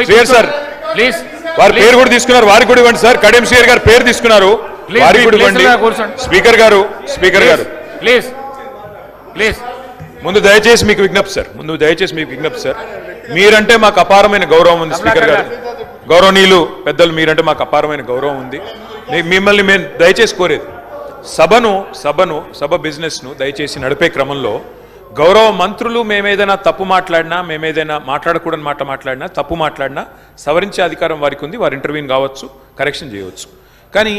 Srihari sir please వారి పేరు కూడా తీసుకున్నారు, వారికి కూడా ఇవ్వండి సార్. కడియం శ్రీయర్ గారు పేరు తీసుకున్నారు, వారికి కూడా ఇవ్వండి. స్పీకర్ గారు ప్లీజ్ ప్లీజ్ ముందు దయచేసి మీకు విజ్ఞప్తి సార్, మీరంటే మాకు అపారమైన గౌరవం ఉంది. స్పీకర్ గారు, గౌరవనీయులు పెద్దలు, మీరంటే మాకు అపారమైన గౌరవం ఉంది. మిమ్మల్ని మేము దయచేసి కోరేది, సభ బిజినెస్ను దయచేసి నడిపే క్రమంలో గౌరవ మంత్రులు మేమేదైనా తప్పు మాట్లాడినా, మేమేదైనా మాట్లాడకూడని మాట మాట్లాడినా, తప్పు మాట్లాడినా సవరించే అధికారం వారికి ఉంది. వారు ఇంటర్వ్యూన్ కావచ్చు, కరెక్షన్ చేయవచ్చు. కానీ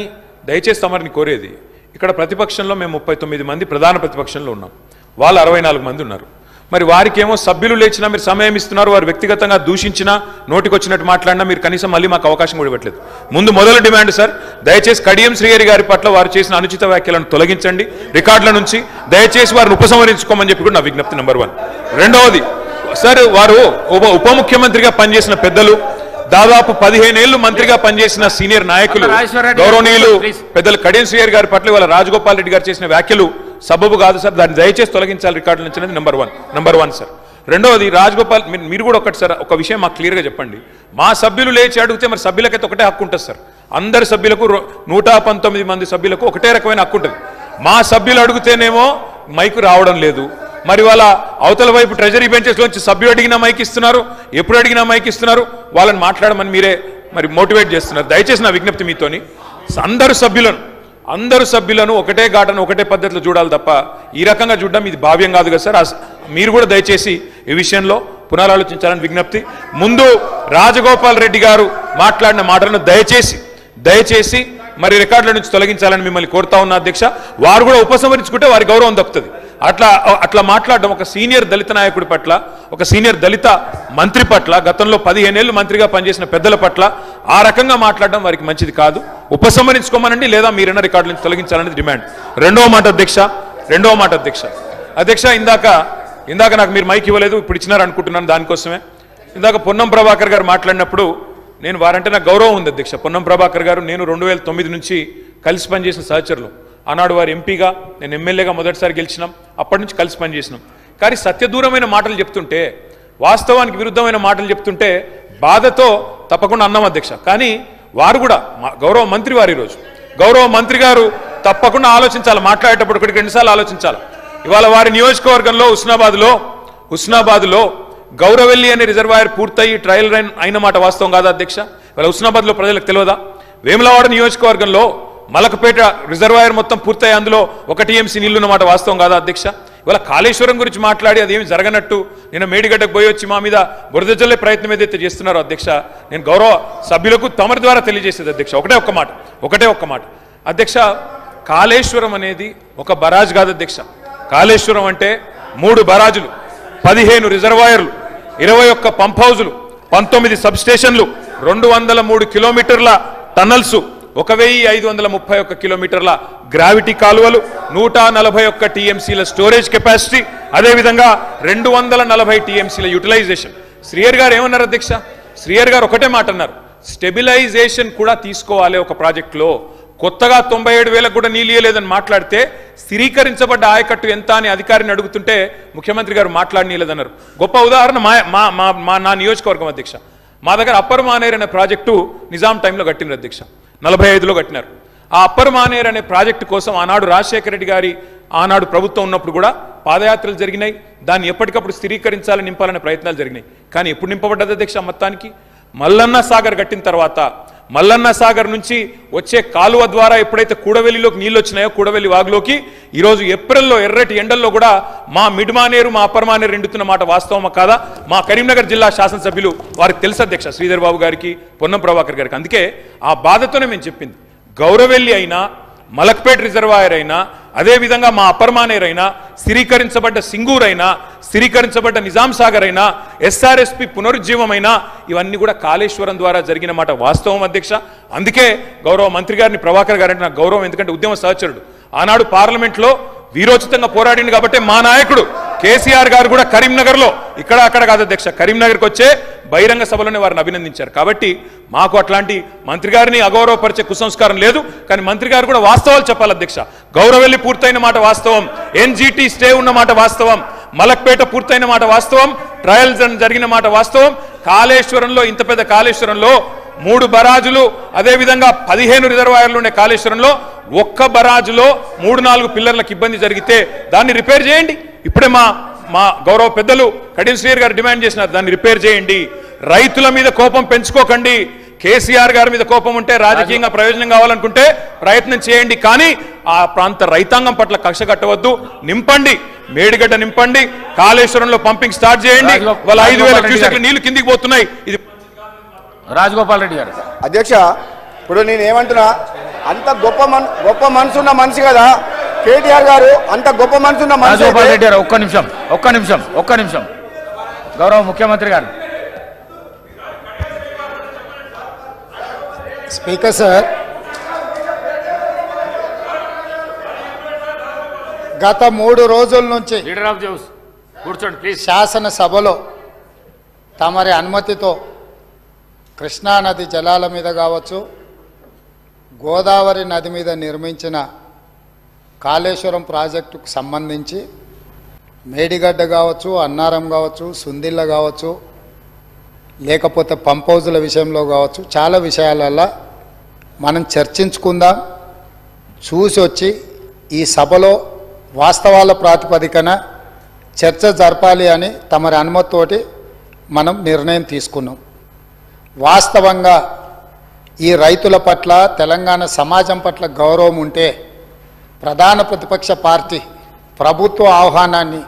దయచేసి తమరిని కోరేది, ఇక్కడ ప్రతిపక్షంలో మేము 39 మంది ప్రధాన ప్రతిపక్షంలో ఉన్నాం, వాళ్ళు 64 మంది ఉన్నారు. మరి వారికేమో సభ్యులు లేచినా మీరు సమయం ఇస్తున్నారు, వారు వ్యక్తిగతంగా దూషించినా, నోటికొచ్చినట్టు మాట్లాడినా మీరు కనీసం మళ్ళీ మాకు అవకాశం కూడా ఇవ్వట్లేదు. మొదలు డిమాండ్ సార్, దయచేసి కడియం శ్రీహరి గారి పట్ల వారు చేసిన అనుచిత వ్యాఖ్యలను తొలగించండి రికార్డుల నుంచి, దయచేసి వారిని ఉపసంహరించుకోమని చెప్పి కూడా నా విజ్ఞప్తి నెంబర్ 1. రెండవది సార్, వారు ఉప ముఖ్యమంత్రిగా పనిచేసిన పెద్దలు, దాదాపు 15 ఏళ్లు మంత్రిగా పనిచేసిన సీనియర్ నాయకులు, గౌరవనీయులు పెద్దలు కడియం శ్రీహరి గారి పట్ల వాళ్ళ రాజగోపాల్ రెడ్డి గారు చేసిన వ్యాఖ్యలు సబబు కాదు సార్, దాన్ని దయచేసి తొలగించాలి రికార్డుల నుంచి అనేది నెంబర్ వన్ సార్. రెండవది రాజగోపాల్, మీరు కూడా ఒకటి సార్, ఒక విషయం మాకు క్లియర్గా చెప్పండి. మా సభ్యులు లేచి అడిగితే మరి సభ్యులకైతే ఒకటే హక్కు ఉంటుంది సార్, అందరి సభ్యులకు 119 మంది సభ్యులకు ఒకటే రకమైన హక్కు ఉంటుంది. మా సభ్యులు అడిగితేనేమో మైకు రావడం లేదు, మరి వాళ్ళ అవతల వైపు ట్రెజరీ బెంచెస్లోంచి సభ్యులు అడిగినా మైక్ ఇస్తున్నారు, ఎప్పుడు అడిగినా మైక్ ఇస్తున్నారు, వాళ్ళని మాట్లాడమని మీరే మరి మోటివేట్ చేస్తున్నారు. దయచేసి నా విజ్ఞప్తి మీతోని, అందరు సభ్యులను ఒకటే ఘాటను ఒకటే పద్ధతిలో చూడాలి తప్ప ఈ రకంగా చూడడం ఇది భావ్యం కాదు కదా సార్. మీరు కూడా దయచేసి ఈ విషయంలో పునరాలోచించాలని విజ్ఞప్తి. ముందు రాజగోపాల్ రెడ్డి గారు మాట్లాడిన మాటలను దయచేసి మరి రికార్డుల నుంచి తొలగించాలని మిమ్మల్ని కోరుతా ఉన్నా అధ్యక్ష. వారు కూడా ఉపసంహరించుకుంటే వారి గౌరవం దక్కుతుంది. అట్లా మాట్లాడడం ఒక సీనియర్ దళిత నాయకుడి పట్ల, ఒక సీనియర్ దళిత మంత్రి పట్ల, గతంలో 15 ఏళ్లు మంత్రిగా పనిచేసిన పెద్దల పట్ల ఆ రకంగా మాట్లాడడం వారికి మంచిది కాదు. ఉపసంహరించుకోమనండి, లేదా మీరైనా రికార్డుల నుంచి తొలగించాలనేది డిమాండ్. రెండవ మాట అధ్యక్ష, ఇందాక నాకు మీరు మైక్ ఇవ్వలేదు, ఇప్పుడు ఇచ్చినారు అనుకుంటున్నాను. దానికోసమే ఇందాక పొన్నం ప్రభాకర్ గారు మాట్లాడినప్పుడు నేను వారంటే నాకు గౌరవం ఉంది అధ్యక్ష. పొన్నం ప్రభాకర్ గారు నేను 2009 నుంచి కలిసి పనిచేసిన సహచరులు. ఆనాడు వారు ఎంపీగా, నేను ఎమ్మెల్యేగా మొదటిసారి గెలిచినాం, అప్పటి నుంచి కలిసి పనిచేసినాం. కానీ సత్యదూరమైన మాటలు చెప్తుంటే, వాస్తవానికి విరుద్ధమైన మాటలు చెప్తుంటే బాధతో తప్పకుండా అన్నాం అధ్యక్ష. కానీ వారు కూడా గౌరవ మంత్రి వారు, ఈరోజు గౌరవ మంత్రి గారు తప్పకుండా ఆలోచించాలి, మాట్లాడేటప్పుడు ఒకటికి 2 సార్లు ఆలోచించాలి. ఇవాళ వారి నియోజకవర్గంలో హుస్నాబాద్లో గౌరవెల్లి అనే రిజర్వాయర్ పూర్తయి ట్రయల్ రన్ అయిన మాట వాస్తవం కాదా అధ్యక్ష? ఇవాళ హుస్నాబాద్లో ప్రజలకు తెలియదా? వేములవాడ నియోజకవర్గంలో మలకపేట రిజర్వాయర్ మొత్తం పూర్తయి అందులో 1 TMC నీళ్లున్న మాట వాస్తవం కాదా అధ్యక్ష? ఇవాళ కాళేశ్వరం గురించి మాట్లాడి అదేమి జరగనట్టు నేను మేడిగడ్డకు పోయి వచ్చి మా మీద బురద జల్లే ప్రయత్నం ఏదైతే చేస్తున్నారో అధ్యక్ష, నేను గౌరవ సభ్యులకు తమరి ద్వారా తెలియజేసేది అధ్యక్ష ఒకటే ఒక్క మాట అధ్యక్ష. కాళేశ్వరం అనేది ఒక బరాజ్ కాదు అధ్యక్ష. కాళేశ్వరం అంటే 3 బరాజులు, 15 రిజర్వాయర్లు, 21 పంప్ హౌజులు, 19 సబ్ స్టేషన్లు, 203 కిలోమీటర్ల టన్నల్స్, 1531 కిలోమీటర్ల గ్రావిటీ కాలువలు, 141 TMCల స్టోరేజ్ కెపాసిటీ, అదేవిధంగా 240 TMCల యూటిలైజేషన్. శ్రీయర్ గారు ఏమన్నారు అధ్యక్ష? శ్రీయర్ గారు ఒకటే మాట అన్నారు, స్టెబిలైజేషన్ కూడా తీసుకోవాలి ఒక ప్రాజెక్టులో. కొత్తగా 97,000 కూడా నీళ్ళు ఇయ్యలేదని మాట్లాడితే స్థిరీకరించబడ్డ ఆయకట్టు ఎంత అని అధికారిని అడుగుతుంటే ముఖ్యమంత్రి గారు మాట్లాడనీయలేదన్నారు. గొప్ప ఉదాహరణ నా నియోజకవర్గం అధ్యక్ష. మా దగ్గర అప్పర్ మానేర్ అనే ప్రాజెక్టు నిజాం టైంలో కట్టినారు అధ్యక్ష, 45లో కట్టినారు. ఆ అప్పర్ మానేర్ అనే ప్రాజెక్టు కోసం ఆనాడు రాజశేఖర రెడ్డి గారి ఆనాడు ప్రభుత్వం ఉన్నప్పుడు కూడా పాదయాత్రలు జరిగినాయి. దాన్ని ఎప్పటికప్పుడు స్థిరీకరించాలని, నింపాలనే ప్రయత్నాలు జరిగినాయి. కానీ ఎప్పుడు నింపబడ్డది అధ్యక్ష? మొత్తానికి మల్లన్న సాగర్ కట్టిన తర్వాత మల్లన్న సాగర్ నుంచి వచ్చే కాలువ ద్వారా ఎప్పుడైతే కూడవెల్లిలోకి నీళ్ళు వచ్చినాయో, కూడవెల్లి వాగులోకి ఈరోజు ఏప్రిల్లో ఎర్రటి ఎండల్లో కూడా మా మిడ్ మానేరు, మా అప్పర్ మానేరు ఎండుతున్న మాట వాస్తవమా కాదా? మా కరీంనగర్ జిల్లా శాసనసభ్యులు వారికి తెలుసు అధ్యక్ష, శ్రీధర్ బాబు గారికి, పొన్నం ప్రభాకర్ గారికి. అందుకే ఆ బాధతోనే మేము చెప్పింది, గౌరవెల్లి అయినా, మలక్పేట్ రిజర్వాయర్ అయినా, అదేవిధంగా మా అప్పర్ మానేర్ అయినా, స్థిరీకరించబడ్డ సింగూర్ అయినా, స్థిరీకరించబడ్డ నిజాం సాగర్ అయినా, SRSP పునరుజ్జీవమైనా, ఇవన్నీ కూడా కాళేశ్వరం ద్వారా జరిగిన మాట వాస్తవం అధ్యక్ష. అందుకే గౌరవ మంత్రి గారిని, ప్రభాకర్ గారంటే నాకు గౌరవం, ఎందుకంటే ఉద్యమ సహచరుడు. ఆనాడు పార్లమెంట్లో వీరోచితంగా పోరాడింది కాబట్టి మా నాయకుడు కేసీఆర్ గారు కూడా కరీంనగర్లో, ఇక్కడ అక్కడ కాదు అధ్యక్ష, కరీంనగర్కి వచ్చే బహిరంగ సభలోనే వారిని అభినందించారు. కాబట్టి మాకు అట్లాంటి మంత్రి గారిని అగౌరవపరిచే కుసంస్కారం లేదు. కానీ మంత్రి గారు కూడా వాస్తవాలు చెప్పాలి అధ్యక్ష. గౌరవెల్లి పూర్తయిన మాట వాస్తవం, NGT స్టే ఉన్న మాట వాస్తవం, మలక్పేట పూర్తయిన మాట వాస్తవం, ట్రయల్స్ జరిగిన మాట వాస్తవం, కాళేశ్వరంలో ఇంత పెద్ద కాళేశ్వరంలో 3 బరాజులు అదే విధంగా 15 రిజర్వాయర్లు ఉండే కాళేశ్వరంలో ఒక్క బరాజులో 3-4 పిల్లర్లకు ఇబ్బంది జరిగితే దాన్ని రిపేర్ చేయండి. ఇప్పుడే మా గౌరవ పెద్దలు కడియం శ్రీహరి గారు డిమాండ్ చేసిన దాన్ని రిపేర్ చేయండి. రైతుల మీద కోపం పెంచుకోకండి. కేసీఆర్ గారి మీద కోపం ఉంటే రాజకీయంగా ప్రయోజనం కావాలనుకుంటే ప్రయత్నం చేయండి, కానీ ఆ ప్రాంత రైతాంగం పట్ల కక్ష కట్టవద్దు. నింపండి, మేడిగడ్డ నింపండి, కాళేశ్వరంలో పంపింగ్ స్టార్ట్ చేయండి. వాళ్ళ 5,000 క్యూసెక్ల నీళ్లు కిందికి పోతున్నాయి. ఇది రాజగోపాల్ రెడ్డి గారు. అధ్యక్ష, ఇప్పుడు నేను ఏమంటున్నా, అంత గొప్ప మనసున్న మనిషి కదా కేటీఆర్ గారు, అంత గొప్ప మనసున్న మనిషి. రాజగోపాల్ రెడ్డి గారు ఒక్క నిమిషం గౌరవ ముఖ్యమంత్రి గారు. స్పీకర్ సార్, గత 3 రోజుల నుంచి లీడర్ ఆఫ్ జౌస్ కూర్చోండి ప్లీజ్. శాసనసభలో తమరి అనుమతితో కృష్ణానది జలాల మీద కావచ్చు, గోదావరి నది మీద నిర్మించిన కాళేశ్వరం ప్రాజెక్టుకు సంబంధించి మేడిగడ్డ కావచ్చు, అన్నారం కావచ్చు, సుందిళ్ళ కావచ్చు, లేకపోతే పంప్ హౌజుల విషయంలో కావచ్చు, చాలా విషయాలలో మనం చర్చించుకుందాం. చూసి వచ్చి ఈ సభలో వాస్తవాల ప్రాతిపదికన చర్చ జరపాలి అని తమరి అనుమతితోటి మనం నిర్ణయం తీసుకున్నాం. వాస్తవంగా ఈ రైతుల పట్ల, తెలంగాణ సమాజం పట్ల గౌరవం ఉంటే ప్రధాన ప్రతిపక్ష పార్టీ ప్రభుత్వ ఆహ్వానాన్ని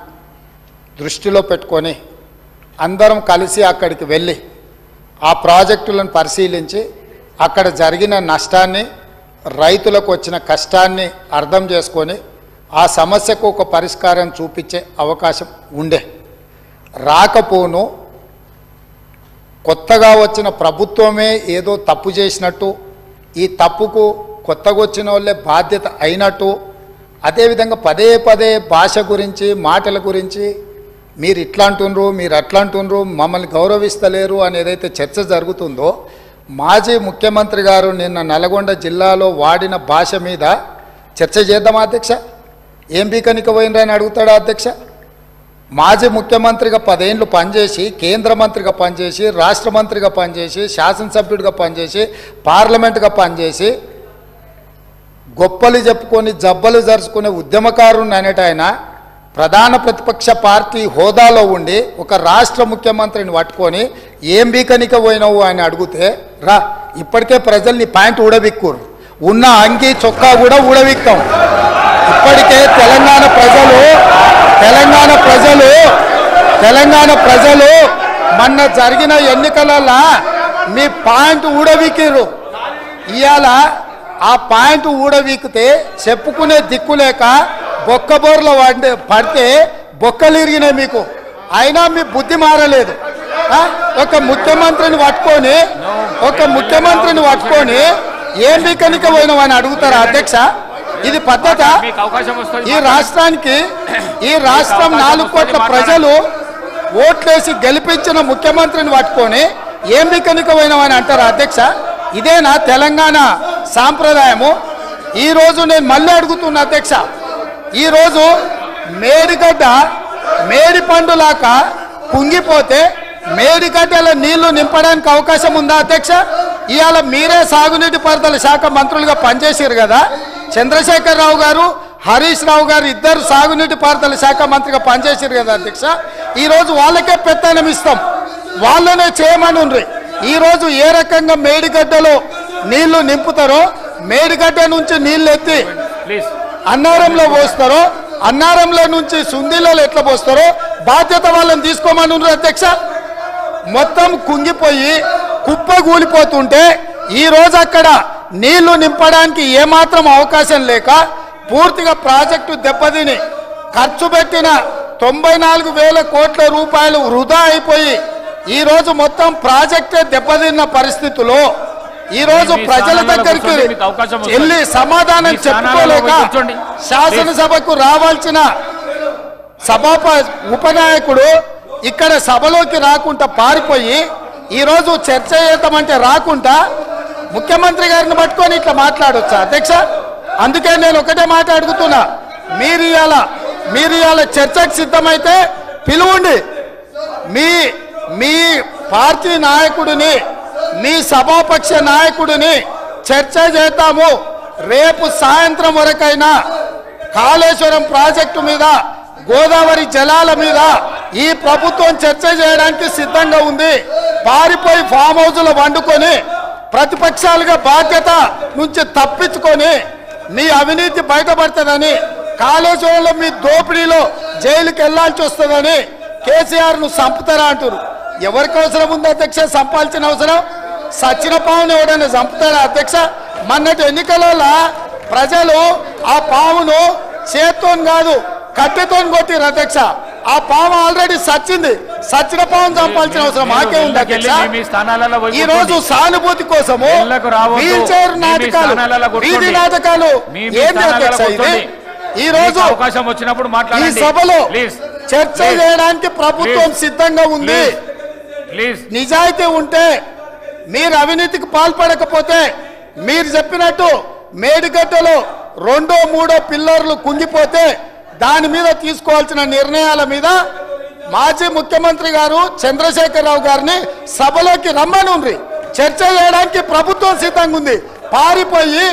దృష్టిలో పెట్టుకొని అందరం కలిసి అక్కడికి వెళ్ళి ఆ ప్రాజెక్టులను పరిశీలించి అక్కడ జరిగిన నష్టాన్ని, రైతులకు వచ్చిన కష్టాన్ని అర్థం చేసుకొని ఆ సమస్యకు ఒక పరిష్కారం చూపించే అవకాశం ఉండే. రాకపోను కొత్తగా వచ్చిన ప్రభుత్వమే ఏదో తప్పు చేసినట్టు, ఈ తప్పుకు కొత్తగా వచ్చిన వాళ్ళే బాధ్యత అయినట్టు, అదేవిధంగా పదే పదే భాష గురించి, మాటల గురించి మీరు ఇట్లా అంటుండ్రు, మీరు అట్లా అంటుండ్రు, మమ్మల్ని గౌరవిస్తలేరు అని ఏదైతే చర్చ జరుగుతుందో, మాజీ ముఖ్యమంత్రి గారు నిన్న నల్గొండ జిల్లాలో వాడిన భాష మీద చర్చ చేద్దామా అధ్యక్ష? ఏం బీకనిక పోయినరని అడుగుతాడా అధ్యక్ష? మాజీ ముఖ్యమంత్రిగా 10 ఏళ్ళు పనిచేసి, కేంద్ర మంత్రిగా పనిచేసి, రాష్ట్ర మంత్రిగా పనిచేసి, శాసనసభ్యుడిగా పనిచేసి, పార్లమెంటుగా పనిచేసి, గొప్పలు చెప్పుకొని జబ్బలు జరుచుకునే ఉద్యమకారుని అనేట ఆయన ప్రధాన ప్రతిపక్ష పార్టీ హోదాలో ఉండి ఒక రాష్ట్ర ముఖ్యమంత్రిని పట్టుకొని ఏం బీకనిక పోయినావు అని అడిగితే, రా ఇప్పటికే ప్రజల్ని ప్యాంట్ ఊడబిక్కురు, ఉన్న అంగి చొక్కా కూడా ఊడబిక్తాం. ఇప్పటికే తెలంగాణ ప్రజలు మొన్న జరిగిన ఎన్నికలలో మీ ప్యాంటు ఊడబిక్కిరు. ఇవాళ ఆ ప్యాంటు ఊడబీకితే చెప్పుకునే దిక్కులేక బొక్కబోర్లో పడితే బొక్కలు ఇరిగినాయి మీకు. అయినా మీ బుద్ధి మారలేదు. ఒక ముఖ్యమంత్రిని పట్టుకొని ఏం బీకనిక పోయినావని అడుగుతారా అధ్యక్ష? ఇది పద్ధత? ఈ రాష్ట్రం 4 కోట్ల ప్రజలు ఓట్లేసి గెలిపించిన ముఖ్యమంత్రిని పట్టుకొని ఏం బీకనిక పోయినావని అంటారా అధ్యక్ష? ఇదేనా తెలంగాణ సాంప్రదాయము? ఈరోజు నేను మళ్ళీ అడుగుతున్నా అధ్యక్ష, ఈరోజు మేడిగడ్డ మేడి పండులాక కుంగిపోతే మేడిగడ్డల నీళ్లు నింపడానికి అవకాశం ఉందా అధ్యక్ష? ఇవాళ మీరే సాగునీటి పారుదల శాఖ మంత్రులుగా పనిచేసారు కదా. చంద్రశేఖరరావు గారు, హరీష్ రావు గారు ఇద్దరు సాగునీటి పారుదల శాఖ మంత్రిగా పనిచేసారు కదా అధ్యక్ష. ఈరోజు వాళ్ళకే పెత్తనం ఇస్తాం, వాళ్ళనే చేయమని. ఈరోజు ఏ రకంగా మేడిగడ్డలో నీళ్లు నింపుతారో, మేడిగడ్డ నుంచి నీళ్లు ఎత్తి అన్నారంలో పోస్తారో, అన్నారంలో నుంచి సుందిలలో ఎట్లా పోస్తారో బాధ్యత వాళ్ళని తీసుకోమని అధ్యక్ష. మొత్తం కుంగిపోయి కుప్పగూలిపోతుంటే ఈరోజు అక్కడ నీళ్లు నింపడానికి ఏమాత్రం అవకాశం లేక పూర్తిగా ప్రాజెక్టు దెబ్బతిని ఖర్చు పెట్టిన 94,000 కోట్ల రూపాయలు వృధా అయిపోయి ఈరోజు మొత్తం ప్రాజెక్టే దెబ్బతిన్న పరిస్థితుల్లో ఈరోజు ప్రజల దగ్గరికి వెళ్ళి సమాధానం చెప్పుకోలేక శాసనసభకు రావాల్సిన ఉపనాయకుడు ఇక్కడ సభలోకి రాకుండా పారిపోయి ఈరోజు చర్చ చేద్దామంటే రాకుండా ముఖ్యమంత్రి గారిని పట్టుకొని ఇట్లా మాట్లాడొచ్చా అధ్యక్ష? అందుకే నేను ఒకటే మాట అడుగుతున్నా, మీరు ఇవాళ చర్చకు సిద్ధమైతే పిలువండి. మీ పార్టీ నాయకుడిని మీ సభాపక్ష నాయకుడిని చర్చ చేద్దాము, రేపు సాయంత్రం వరకైనా కాళేశ్వరం ప్రాజెక్టు మీద, గోదావరి జలాల మీద ఈ ప్రభుత్వం చర్చ చేయడానికి సిద్ధంగా ఉంది. పారిపోయి ఫామ్ హౌస్లో వండుకొని ప్రతిపక్షాలుగా బాధ్యత నుంచి తప్పించుకొని మీ అవినీతి బయటపడుతుందని, కాళేశ్వరంలో మీ దోపిడీలో జైలుకి వెళ్లాల్సి వస్తుందని కేసీఆర్ను చంపుతారా అంటారు. ఎవరికి అవసరం ఉంది అధ్యక్ష చంపాల్సిన అవసరం? సచిన పావును ఎవడైనా చంపుతారా అధ్యక్ష? మొన్నటి ఎన్నికలలో ప్రజలు ఆ పావును చేత్తో కాదు కట్టెతో కొట్టిరు అధ్యక్ష. ఆ పాము ఆల్రెడీ సచ్చింది. సచిన పావును చంపాల్సిన అవసరం మాకే ఉంది అధ్యక్ష. ఈ రోజు సానుభూతి కోసము వీల్ చైర్ నాటకాలు, వీధి నాటకాలు ఏంటి అధ్యక్ష ఇది? ఈ రోజు అవకాశం వచ్చినప్పుడు ఈ సభలో చర్చ చేయడానికి ప్రభుత్వం సిద్ధంగా ఉంది. నిజాయితీ ఉంటే, మీరు అవినీతికి పాల్పడకపోతే, మీరు చెప్పినట్టు మేడిగడ్డలో 2, 3 పిల్లర్లు కుంగిపోతే దాని మీద తీసుకోవాల్సిన నిర్ణయాల మీద మాజీ ముఖ్యమంత్రి గారు చంద్రశేఖరరావు గారిని సభలోకి రమ్మనుండ్రి. చర్చ చేయడానికి ప్రభుత్వం సిద్ధంగా ఉంది. పారిపోయి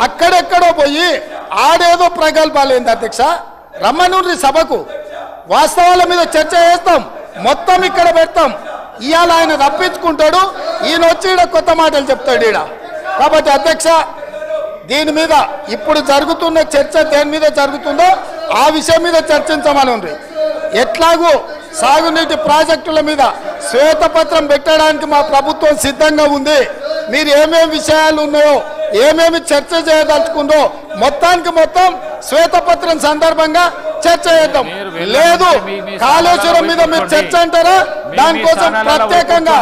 అక్కడెక్కడో పోయి ఆడేదో ప్రగల్భాలు ఏంది అధ్యక్ష? రమ్మనుండ్రి సభకు, వాస్తవాల మీద చర్చ చేస్తాం, మొత్తం ఇక్కడ పెడతాం. ఇవాళ ఆయన రప్పించుకుంటాడు, ఈయన వచ్చి ఈడ కొత్త మాటలు చెప్తాడు ఈడ. కాబట్టి అధ్యక్ష, దీని మీద ఇప్పుడు జరుగుతున్న చర్చ దేని మీద జరుగుతుందో ఆ విషయం మీద చర్చించమని ఉంది. ఎట్లాగూ సాగునీటి ప్రాజెక్టుల మీద శ్వేతపత్రం పెట్టడానికి మా ప్రభుత్వం సిద్ధంగా ఉంది. మీరు ఏమేమి విషయాలు ఉన్నాయో, ఏమేమి చర్చ చేయదలుచుకుందో మొత్తానికి మొత్తం శ్వేతపత్రం సందర్భంగా చర్చ చేద్దాం. లేదు కాళేశ్వరం మీద మీరు చర్చ అంటారా? దానికోసం ప్రత్యేకంగా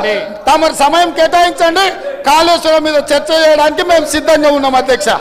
తమ సమయం కేటాయించండి. కాళేశ్వరం మీద చర్చ చేయడానికి మేము సిద్ధంగా ఉన్నాం అధ్యక్ష.